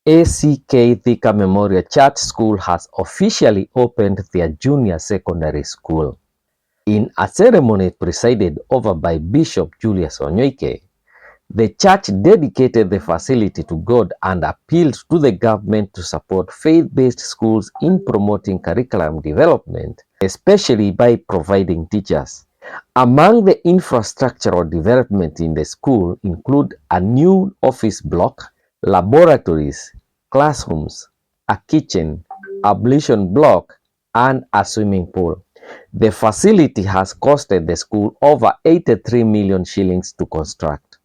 ACK Thika Memorial Church School has officially opened their junior secondary school. In a ceremony presided over by Bishop Julius Onyoike, the church dedicated the facility to God and appealed to the government to support faith-based schools in promoting curriculum development, especially by providing teachers. Among the infrastructural development in the school include a new office block, laboratories, classrooms, a kitchen, ablution block, and a swimming pool. The facility has costed the school over 83 million shillings to construct.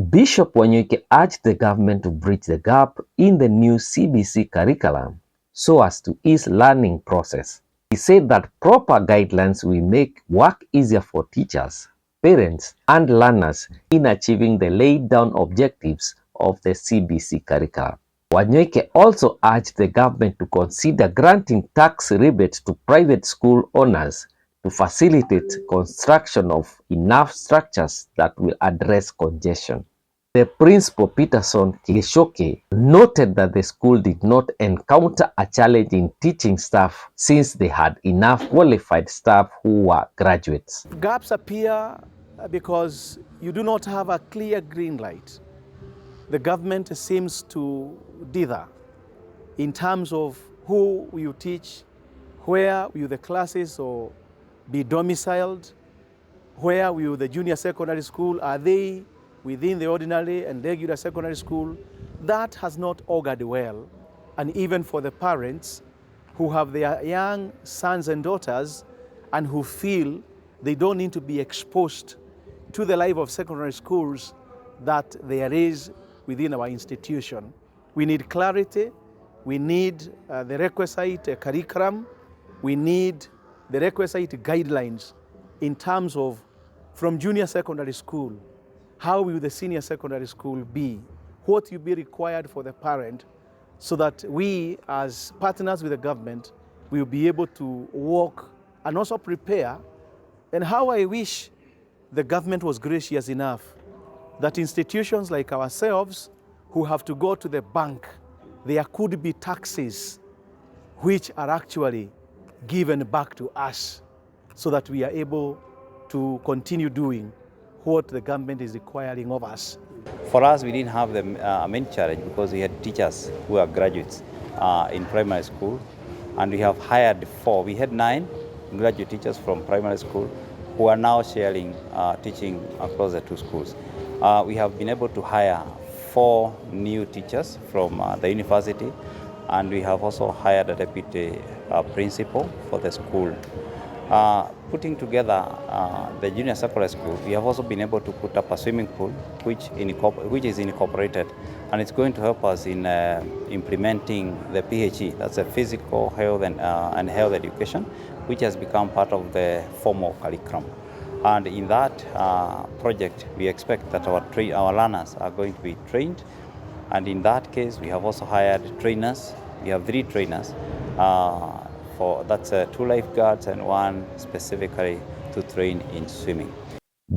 Bishop Wanyoike urged the government to bridge the gap in the new CBC curriculum so as to ease learning process. He said that proper guidelines will make work easier for teachers, parents, and learners in achieving the laid down objectives of the CBC curriculum. Wanyoike also urged the government to consider granting tax rebates to private school owners to facilitate construction of enough structures that will address congestion. The principal, Peterson Kishoke, noted that the school did not encounter a challenge in teaching staff since they had enough qualified staff who were graduates. Gaps appear because you do not have a clear green light. The government seems to dither in terms of who you teach, where will the classes or be domiciled, where will the junior secondary school, are they within the ordinary and regular secondary school? That has not augured well. And even for the parents who have their young sons and daughters and who feel they don't need to be exposed to the life of secondary schools that there is within our institution. We need clarity, we need the requisite curriculum, we need the requisite guidelines in terms of from junior secondary school, how will the senior secondary school be? What will be required for the parent so that we as partners with the government will be able to work and also prepare. And how I wish the government was gracious enough that institutions like ourselves who have to go to the bank, there could be taxes which are actually given back to us so that we are able to continue doing what the government is requiring of us. For us, we didn't have the main challenge because we had teachers who are graduates in primary school, and we have hired 4. We had 9 graduate teachers from primary school who are now sharing teaching across the 2 schools. We have been able to hire 4 new teachers from the university, and we have also hired a deputy principal for the school. Putting together the junior secondary school, we have also been able to put up a swimming pool which is incorporated, and it's going to help us in implementing the PHE, that's a physical health and health education, which has become part of the formal curriculum. And in that project, we expect that our learners are going to be trained, and in that case, we have also hired trainers. We have 3 trainers. That's 2 lifeguards and 1 specifically to train in swimming.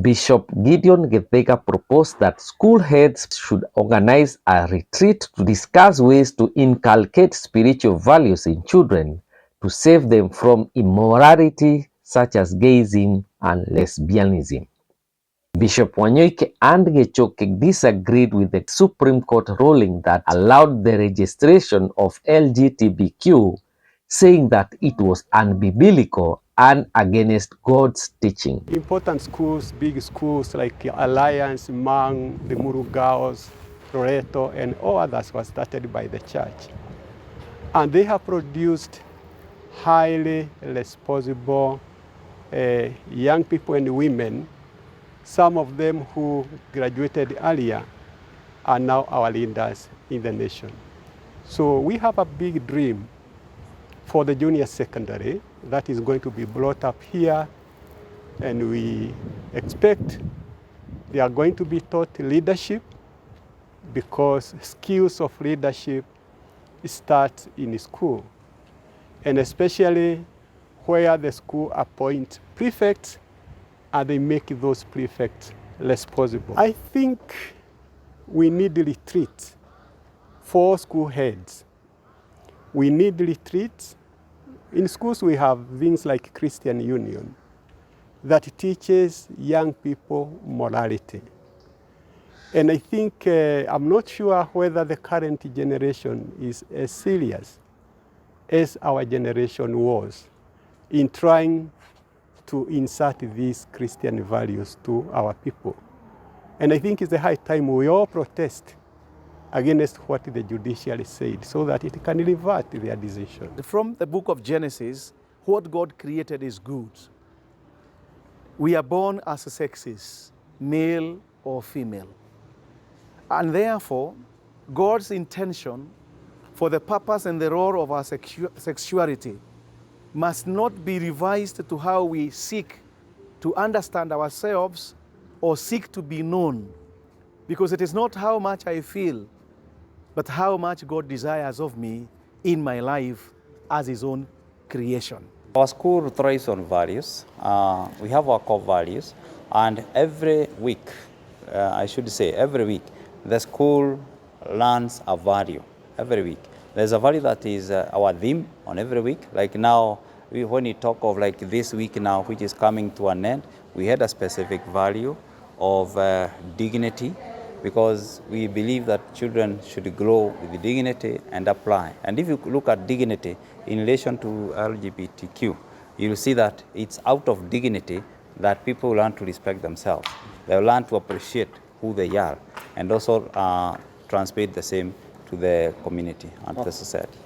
Bishop Gideon Githeka proposed that school heads should organize a retreat to discuss ways to inculcate spiritual values in children to save them from immorality such as gayism and lesbianism. Bishop Wanyoike and Gichoke disagreed with the Supreme Court ruling that allowed the registration of LGBTQ, saying that it was unbiblical and against God's teaching. Important schools, big schools like Alliance, Mang, the Murugaos, Loreto, and all others were started by the church. And they have produced highly responsible young people and women. Some of them who graduated earlier are now our leaders in the nation. So we have a big dream for the junior secondary that is going to be brought up here, and we expect they are going to be taught leadership, because skills of leadership start in school, and especially where the school appoint prefects and they make those prefects responsible. I think we need a retreat for school heads. We need retreats. In schools, we have things like Christian Union that teaches young people morality. And I think, I'm not sure whether the current generation is as serious as our generation was in trying to insert these Christian values to our people. And I think it's a high time we all protest against what the judiciary said so that it can revert their decision. From the book of Genesis, what God created is good. We are born as sexes, male or female. And therefore, God's intention for the purpose and the role of our sexuality must not be revised to how we seek to understand ourselves or seek to be known. Because it is not how much I feel, but how much God desires of me in my life as His own creation. Our school thrives on values. We have our core values, and every week, every week, the school learns a value. Every week, there's a value that is our theme on every week. Like now, when we talk of like this week now, which is coming to an end, we had a specific value of dignity, because we believe that children should grow with dignity and apply. And if you look at dignity in relation to LGBTQ, you'll see that it's out of dignity that people learn to respect themselves. They learn to appreciate who they are, and also transmit the same to the community and to the society.